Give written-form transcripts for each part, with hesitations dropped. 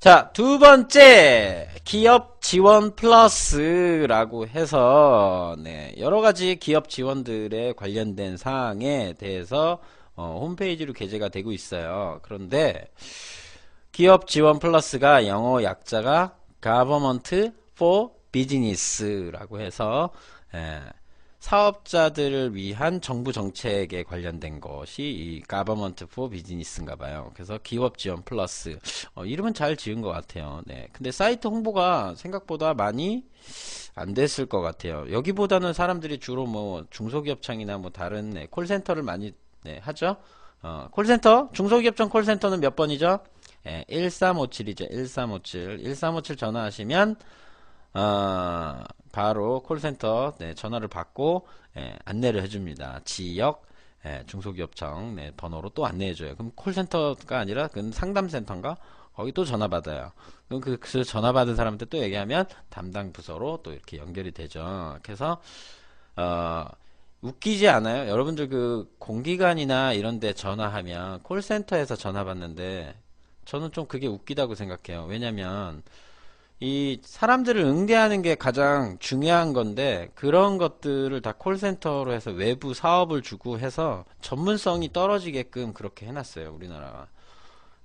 자, 두 번째, 기업 지원 플러스라고 해서, 네, 여러 가지 기업 지원들에 관련된 사항에 대해서, 홈페이지로 게재가 되고 있어요. 그런데, 기업 지원 플러스가 영어 약자가 Government for Business라고 해서, 예, 사업자들을 위한 정부 정책에 관련된 것이 이 Government for Business인가 봐요. 그래서 기업 지원 플러스. 이름은 잘 지은 것 같아요. 네. 근데 사이트 홍보가 생각보다 많이 안 됐을 것 같아요. 여기보다는 사람들이 주로 뭐 중소기업청이나 뭐 다른 네, 콜센터를 많이 네, 하죠. 콜센터? 중소기업청 콜센터는 몇 번이죠? 1357이죠. 1357. 1357 전화하시면 바로 콜센터 네, 전화를 받고 안내를 해줍니다. 지역 중소기업청 네, 번호로 또 안내해줘요. 그럼 콜센터가 아니라 그 상담센터인가? 거기 또 전화 받아요. 그럼 그 전화 받은 사람한테 또 얘기하면 담당 부서로 또 이렇게 연결이 되죠. 그래서 웃기지 않아요? 여러분들 그 공기관이나 이런 데 전화하면 콜센터에서 전화 받는데 저는 좀 그게 웃기다고 생각해요. 왜냐면 이 사람들을 응대하는 게 가장 중요한 건데 그런 것들을 다 콜센터로 해서 외부 사업을 주고 해서 전문성이 떨어지게끔 그렇게 해놨어요, 우리나라가.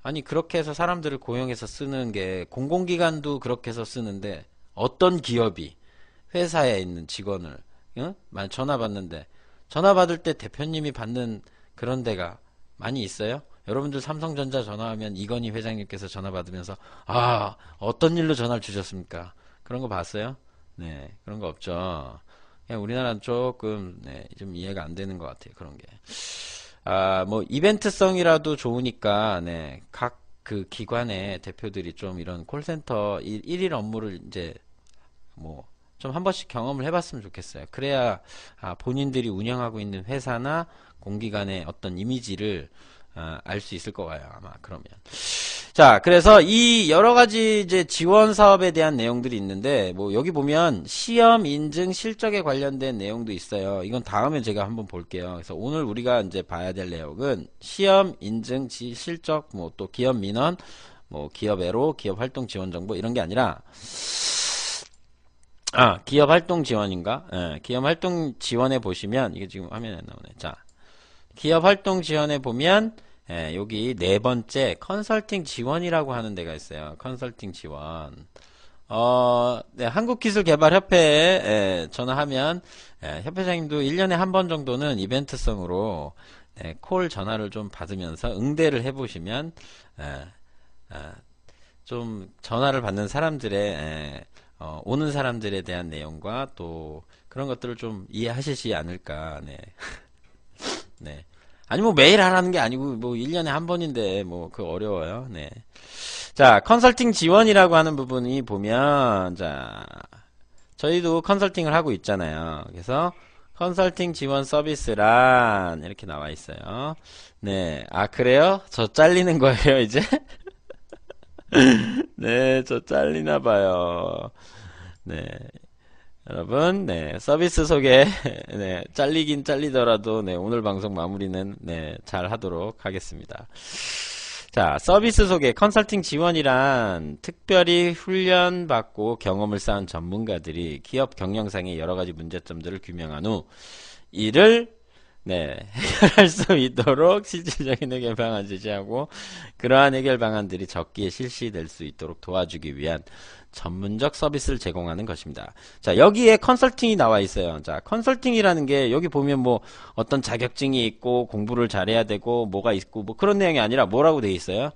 아니 그렇게 해서 사람들을 고용해서 쓰는 게 공공기관도 그렇게 해서 쓰는데 어떤 기업이 회사에 있는 직원을 전화 받는데 전화 받을 때 대표님이 받는 그런 데가 많이 있어요? 여러분들 삼성전자 전화하면 이건희 회장님께서 전화 받으면서 어떤 일로 전화를 주셨습니까? 그런 거 봤어요? 네, 그런 거 없죠. 그냥 우리나라는 조금 네, 좀 이해가 안 되는 것 같아요. 그런 게. 뭐 이벤트성이라도 좋으니까 네, 각 그 기관의 대표들이 좀 이런 콜센터 일일 업무를 이제 뭐 좀 한 번씩 경험을 해봤으면 좋겠어요. 그래야 본인들이 운영하고 있는 회사나 공기관의 어떤 이미지를 알 수 있을 거예요. 아마 그러면. 자, 그래서 이 여러 가지 이제 지원 사업에 대한 내용들이 있는데 뭐 여기 보면 시험 인증 실적에 관련된 내용도 있어요. 이건 다음에 제가 한번 볼게요. 그래서 오늘 우리가 이제 봐야 될 내용은 시험 인증 실적 뭐 또 기업 민원 뭐 기업 애로 기업 활동 지원 정보 이런 게 아니라 기업 활동 지원인가? 기업 활동 지원에 보시면 이게 지금 화면에 안 나오네. 자, 기업 활동 지원에 보면 여기 네 번째 컨설팅 지원이라고 하는 데가 있어요. 컨설팅 지원. 네, 한국기술개발협회에 전화하면 협회장님도 1년에 한 번 정도는 이벤트성으로 콜 전화를 좀 받으면서 응대를 해보시면 좀 전화를 받는 사람들의 오는 사람들에 대한 내용과 또 그런 것들을 좀 이해하시지 않을까. 네. 네. 아니 뭐 매일 하라는 게 아니고 뭐 1년에 한 번인데 뭐 그거 어려워요. 네. 자, 컨설팅 지원이라고 하는 부분이 보면 자, 저희도 컨설팅을 하고 있잖아요. 그래서 컨설팅 지원 서비스란 이렇게 나와 있어요. 네. 그래요? 저 잘리는 거예요, 이제? 네, 저 잘리나 봐요. 네. 여러분, 네, 서비스 소개, 네, 잘리긴 잘리더라도, 네, 오늘 방송 마무리는, 네, 잘 하도록 하겠습니다. 자, 서비스 소개, 컨설팅 지원이란 특별히 훈련받고 경험을 쌓은 전문가들이 기업 경영상의 여러 가지 문제점들을 규명한 후, 이를 네, 해결할 수 있도록 실질적인 해결 방안 제시하고 그러한 해결 방안들이 적기에 실시될 수 있도록 도와주기 위한 전문적 서비스를 제공하는 것입니다. 자, 여기에 컨설팅이 나와 있어요. 자, 컨설팅이라는 게 여기 보면 뭐 어떤 자격증이 있고 공부를 잘해야 되고 뭐가 있고 뭐 그런 내용이 아니라 뭐라고 돼 있어요?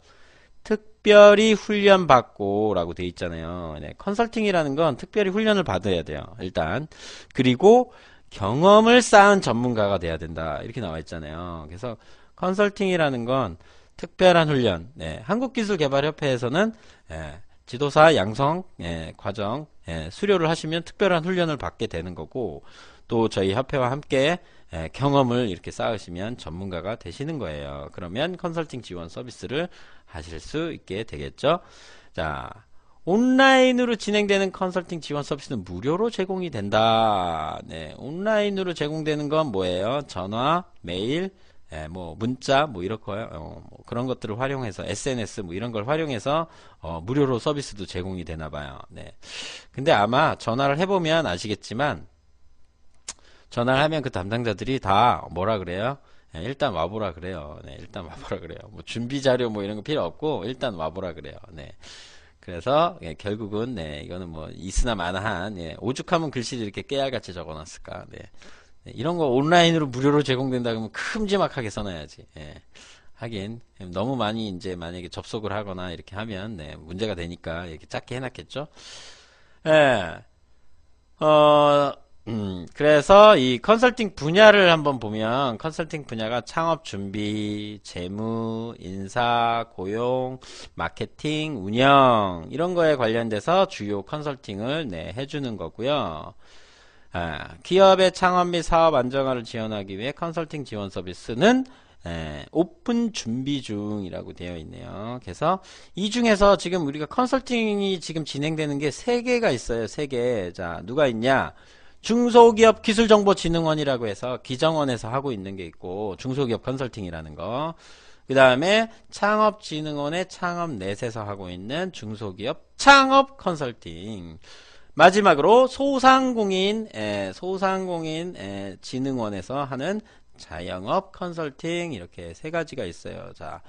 특별히 훈련 받고 라고 돼 있잖아요. 네, 컨설팅이라는 건 특별히 훈련을 받아야 돼요. 일단. 그리고 경험을 쌓은 전문가가 돼야 된다. 이렇게 나와 있잖아요. 그래서 컨설팅이라는 건 특별한 훈련. 네, 한국기술개발협회에서는 지도사 양성 과정 수료를 하시면 특별한 훈련을 받게 되는 거고 또 저희 협회와 함께 경험을 이렇게 쌓으시면 전문가가 되시는 거예요. 그러면 컨설팅 지원 서비스를 하실 수 있게 되겠죠. 자, 온라인으로 진행되는 컨설팅 지원 서비스는 무료로 제공이 된다. 네, 온라인으로 제공되는 건 뭐예요? 전화, 메일, 예, 뭐 문자 뭐 이런 거요. 뭐 그런 것들을 활용해서 SNS 뭐 이런 걸 활용해서 무료로 서비스도 제공이 되나 봐요. 네. 근데 아마 전화를 해보면 아시겠지만 전화를 하면 그 담당자들이 다 뭐라 그래요? 예, 일단 와보라 그래요. 네, 일단 와보라 그래요. 뭐 준비 자료 뭐 이런 거 필요 없고 일단 와보라 그래요. 네. 그래서 예, 결국은 네, 이거는 뭐 있으나 마나한 예, 오죽하면 글씨를 이렇게 깨알같이 적어놨을까. 네. 네, 이런 거 온라인으로 무료로 제공된다 그러면 큼지막하게 써놔야지. 예. 하긴 너무 많이 이제 만약에 접속을 하거나 이렇게 하면 네, 문제가 되니까 이렇게 작게 해놨겠죠. 예. 어, 그래서 이 컨설팅 분야를 한번 보면 컨설팅 분야가 창업 준비, 재무, 인사, 고용, 마케팅, 운영 이런 거에 관련돼서 주요 컨설팅을 네, 해주는 거고요. 기업의 창업 및 사업 안정화를 지원하기 위해 컨설팅 지원 서비스는 오픈 준비 중이라고 되어 있네요. 그래서 이 중에서 지금 우리가 컨설팅이 지금 진행되는 게 세 개가 있어요. 세 개. 자, 누가 있냐? 중소기업 기술정보진흥원이라고 해서 기정원에서 하고 있는 게 있고 중소기업 컨설팅이라는 거. 그 다음에 창업진흥원의 창업넷에서 하고 있는 중소기업 창업 컨설팅. 마지막으로 소상공인 진흥원에서 하는 자영업 컨설팅 이렇게 세 가지가 있어요. 자,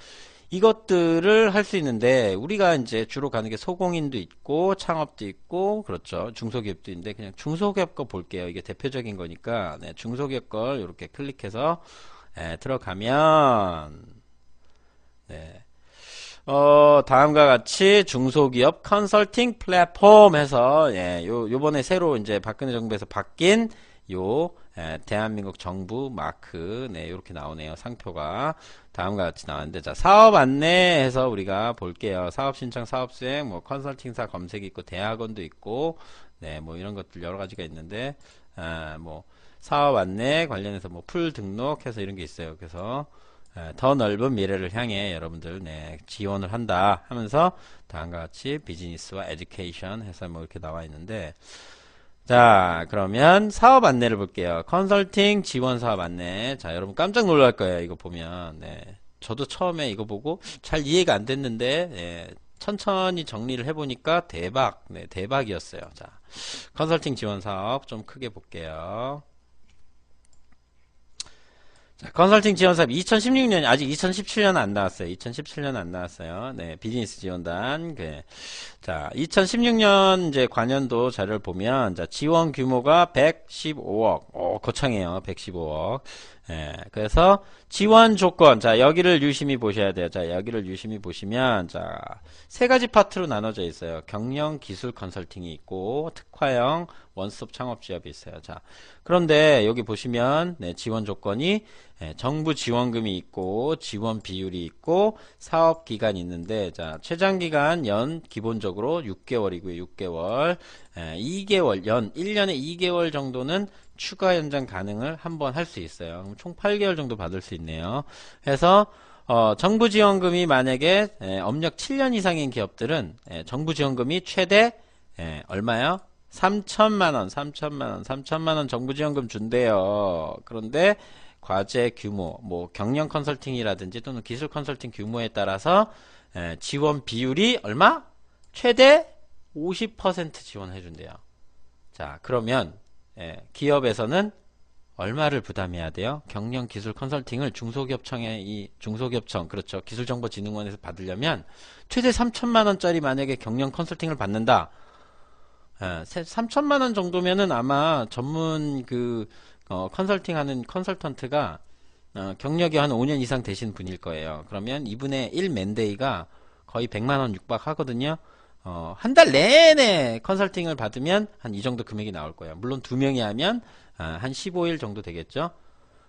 이것들을 할 수 있는데 우리가 이제 주로 가는 게 소공인도 있고 창업도 있고 그렇죠. 중소기업도 있는데 그냥 중소기업 거 볼게요. 이게 대표적인 거니까 네, 중소기업 걸 이렇게 클릭해서 들어가면 네. 다음과 같이 중소기업 컨설팅 플랫폼 해서, 예, 요번에 새로 이제 박근혜 정부에서 바뀐 대한민국 정부 마크, 네, 요렇게 나오네요. 상표가. 다음과 같이 나왔는데, 자, 사업 안내 해서 우리가 볼게요. 사업 신청, 사업 수행, 뭐, 컨설팅사 검색이 있고, 대학원도 있고, 네, 뭐, 이런 것들 여러 가지가 있는데, 뭐, 사업 안내 관련해서 뭐, 풀 등록해서 이런 게 있어요. 그래서, 더 넓은 미래를 향해 여러분들 네, 지원을 한다 하면서 다음과 같이 비즈니스와 에듀케이션 해서 뭐 이렇게 나와 있는데 자 그러면 사업 안내를 볼게요. 컨설팅 지원 사업 안내. 자 여러분 깜짝 놀랄 거예요. 이거 보면 네, 저도 처음에 이거 보고 잘 이해가 안 됐는데 네, 천천히 정리를 해보니까 대박 네, 대박이었어요. 자 컨설팅 지원 사업 좀 크게 볼게요. 자, 컨설팅 지원 사업 2016년 아직 2017년 안 나왔어요. 2017년 안 나왔어요. 네, 비즈니스 지원단. 자, 2016년 이제 관연도 자료를 보면 자, 지원 규모가 115억. 거창해요. 115억. 예, 그래서 지원 조건. 자, 여기를 유심히 보셔야 돼요. 자, 여기를 유심히 보시면 자, 세 가지 파트로 나눠져 있어요. 경영 기술 컨설팅이 있고 특화형 원스톱 창업 지원이 있어요. 자, 그런데 여기 보시면 네, 지원 조건이 정부 지원금이 있고 지원 비율이 있고 사업 기간이 있는데 자, 최장 기간 연 기본적으로 6개월이고요. 6개월. 2개월 연 1년에 2개월 정도는 추가 연장 가능을 한번 할 수 있어요. 그럼 총 8개월 정도 받을 수 있네요. 해서 정부 지원금이 만약에 업력 7년 이상인 기업들은 정부 지원금이 최대 얼마요? 3천만 원 정부 지원금 준대요. 그런데 과제 규모, 뭐 경영 컨설팅이라든지 또는 기술 컨설팅 규모에 따라서 지원 비율이 얼마? 최대 50% 지원해 준대요. 자, 그러면 기업에서는 얼마를 부담해야 돼요? 경영 기술 컨설팅을 중소기업청, 그렇죠. 기술정보진흥원에서 받으려면 최대 3천만 원짜리 만약에 경영 컨설팅을 받는다. 3천만 원 정도면은 아마 전문 컨설팅 하는 컨설턴트가 경력이 한 5년 이상 되신 분일 거예요. 그러면 이분의 1맨데이가 거의 100만 원 육박하거든요. 한 달 내내 컨설팅을 받으면 한 이 정도 금액이 나올 거예요. 물론 두 명이 하면 한 15일 정도 되겠죠.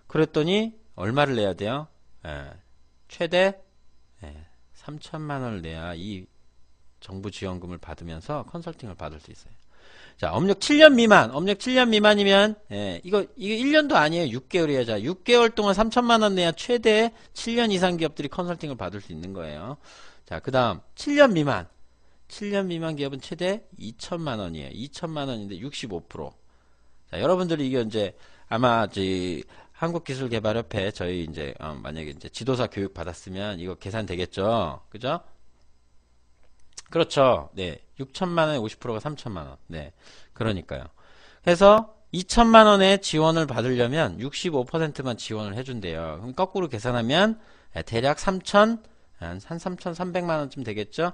그랬더니 얼마를 내야 돼요? 최대 3천만 원을 내야 이 정부 지원금을 받으면서 컨설팅을 받을 수 있어요. 자, 업력 7년 미만이면 이거 1년도 아니에요. 6개월이에요. 자, 6개월 동안 3천만 원 내야 최대 7년 이상 기업들이 컨설팅을 받을 수 있는 거예요. 자, 그다음 7년 미만 기업은 최대 2천만 원이에요. 2천만 원인데 65%. 자, 여러분들이 이게 이제 아마 한국기술개발협회 저희 이제 만약에 이제 지도사 교육 받았으면 이거 계산되겠죠? 그죠? 그렇죠. 네. 6천만 원에 50%가 3천만 원. 네. 그러니까요. 그래서 2천만 원의 지원을 받으려면 65%만 지원을 해준대요. 그럼 거꾸로 계산하면 대략 3천, 한 3,300만 원쯤 되겠죠?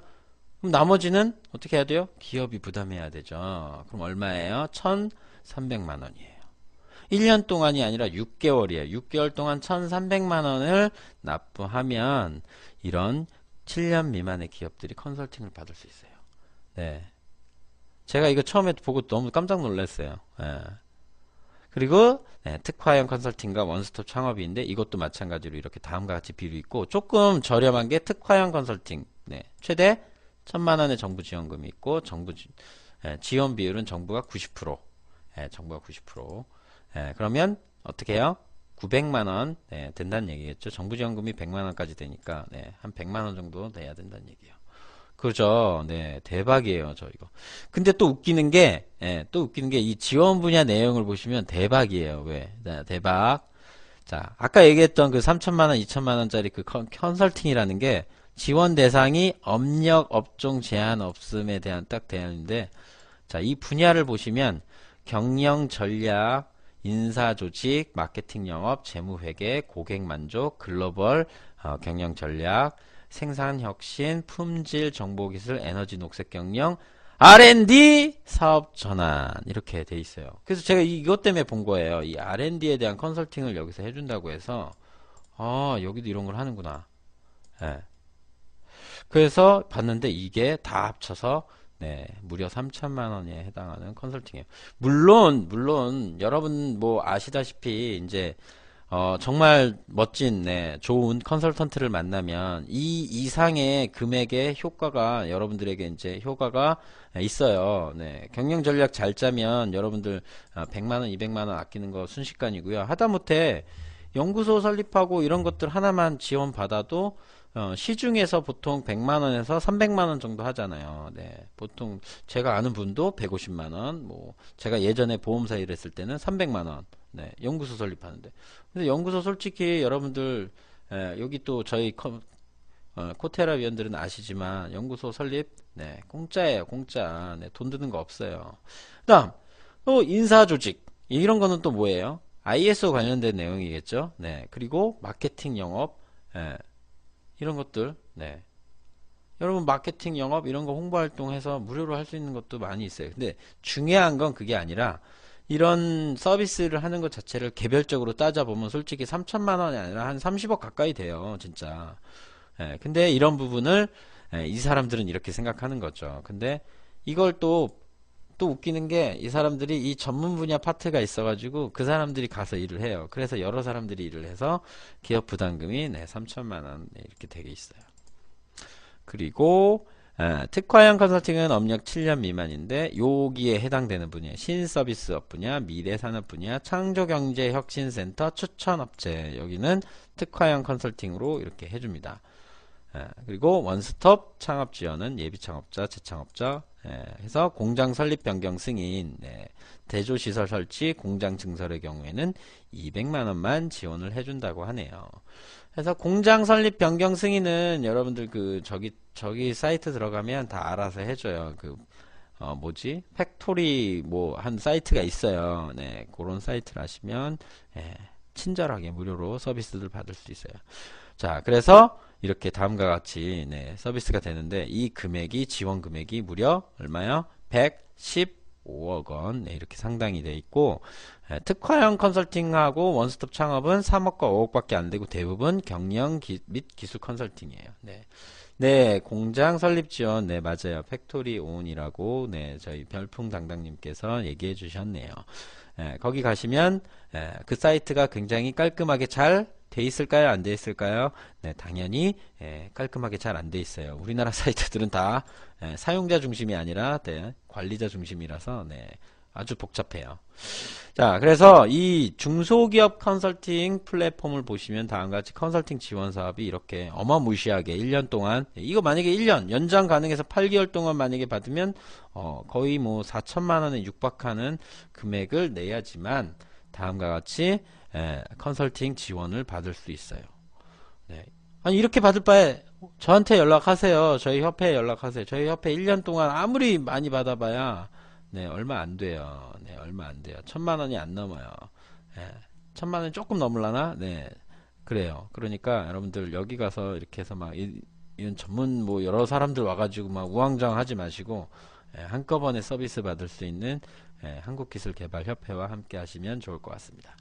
그럼 나머지는 어떻게 해야 돼요? 기업이 부담해야 되죠. 그럼 얼마예요? 1,300만 원이에요. 1년 동안이 아니라 6개월이에요. 6개월 동안 1,300만 원을 납부하면 이런 7년 미만의 기업들이 컨설팅을 받을 수 있어요. 네. 제가 이거 처음에 보고 너무 깜짝 놀랐어요. 예. 그리고 네, 특화형 컨설팅과 원스톱 창업인데 이것도 마찬가지로 이렇게 다음과 같이 비율이 있고 조금 저렴한 게 특화형 컨설팅. 네. 최대 1,000만 원의 정부 지원금이 있고 지원 비율은 정부가 90%. 정부가 90%. 그러면 어떻게 해요? 900만 원 된다는 얘기겠죠. 정부 지원금이 100만 원까지 되니까 한 100만 원 정도 내야 된다는 얘기예요. 그죠? 네, 대박이에요, 저 이거. 근데 또 웃기는 게 이 지원 분야 내용을 보시면 대박이에요. 왜? 네, 대박. 자, 아까 얘기했던 그 3천만 원, 2천만 원짜리 그 컨설팅이라는 게 지원 대상이 업력, 업종 제한 없음에 대한 딱 대안인데, 자, 이 분야를 보시면 경영 전략, 인사 조직, 마케팅 영업, 재무 회계, 고객 만족, 글로벌 경영 전략, 생산 혁신, 품질 정보 기술, 에너지 녹색 경영, R&D 사업 전환 이렇게 돼 있어요. 그래서 제가 이것 때문에 본 거예요. 이 R&D에 대한 컨설팅을 여기서 해준다고 해서 여기도 이런 걸 하는구나. 예. 그래서 봤는데 이게 다 합쳐서 무려 3천만 원에 해당하는 컨설팅이에요. 물론 여러분 뭐 아시다시피 이제 정말 멋진 좋은 컨설턴트를 만나면 이 이상의 금액의 효과가 여러분들에게 이제 효과가 있어요. 경영 전략 잘 짜면 여러분들 100만 원, 200만 원 아끼는 거 순식간이고요. 하다못해 연구소 설립하고 이런 것들 하나만 지원 받아도 시중에서 보통 100만 원에서 300만 원 정도 하잖아요. 보통 제가 아는 분도 150만 원, 뭐 제가 예전에 보험사 일했을 때는 300만 원. 연구소 설립하는데. 근데 연구소 솔직히 여러분들 여기 또 저희 코테라 위원들은 아시지만 연구소 설립 공짜예요. 공짜. 돈 드는 거 없어요. 그다음 또 인사조직 이런 거는 또 뭐예요? ISO 관련된 내용이겠죠. 그리고 마케팅 영업 이런 것들. 여러분 마케팅 영업 이런 거 홍보 활동해서 무료로 할 수 있는 것도 많이 있어요. 근데 중요한 건 그게 아니라 이런 서비스를 하는 것 자체를 개별적으로 따져보면 솔직히 3천만 원이 아니라 한 30억 가까이 돼요. 진짜. 근데 이런 부분을 이 사람들은 이렇게 생각하는 거죠. 근데 이걸 또 웃기는 게 이 사람들이 이 전문 분야 파트가 있어가지고 그 사람들이 가서 일을 해요. 그래서 여러 사람들이 일을 해서 기업 부담금이 3천만 원 이렇게 되게 있어요. 그리고 특화형 컨설팅은 업력 7년 미만인데 여기에 해당되는 분야 신서비스업 분야, 미래산업 분야, 창조경제혁신센터, 추천업체 여기는 특화형 컨설팅으로 이렇게 해줍니다. 그리고 원스톱 창업 지원은 예비창업자, 재창업자 해서 공장 설립 변경 승인, 대조시설 설치, 공장 증설의 경우에는 200만 원만 지원을 해준다고 하네요. 그래서 공장 설립 변경 승인은 여러분들 그 저기 사이트 들어가면 다 알아서 해줘요. 그 뭐지? 팩토리 뭐 한 사이트가 있어요. 그런 사이트를 하시면 친절하게 무료로 서비스들 받을 수 있어요. 자, 그래서 이렇게 다음과 같이 서비스가 되는데 이 금액이 지원 금액이 무려 얼마요? 115억 원 이렇게 상당히 돼 있고 특화형 컨설팅하고 원스톱 창업은 3억과 5억밖에 안 되고 대부분 경영 및 기술 컨설팅이에요. 공장 설립 지원 맞아요. 팩토리 온이라고 저희 별풍당당님께서 얘기해 주셨네요. 거기 가시면 그 사이트가 굉장히 깔끔하게 잘 돼 있을까요? 안 돼 있을까요? 당연히 깔끔하게 잘 안 돼 있어요. 우리나라 사이트들은 다 사용자 중심이 아니라 관리자 중심이라서 아주 복잡해요. 자, 그래서 이 중소기업 컨설팅 플랫폼을 보시면 다음과 같이 컨설팅 지원 사업이 이렇게 어마무시하게 1년 동안 이거 만약에 1년 연장 가능해서 8개월 동안 만약에 받으면 거의 뭐 4천만 원에 육박하는 금액을 내야지만 다음과 같이 컨설팅 지원을 받을 수 있어요. 네. 아니 이렇게 받을 바에 저한테 연락하세요. 저희 협회에 연락하세요. 저희 협회 1년 동안 아무리 많이 받아봐야 네, 얼마 안 돼요. 네, 얼마 안 돼요. 1000만 원이 안 넘어요. 예, 1000만 원이 조금 넘을라나? 네, 그래요. 그러니까 여러분들 여기 가서 이렇게 해서 막 이런 전문 뭐 여러 사람들 와가지고 막 우왕좌왕 하지 마시고 한꺼번에 서비스 받을 수 있는 한국기술개발협회와 함께 하시면 좋을 것 같습니다.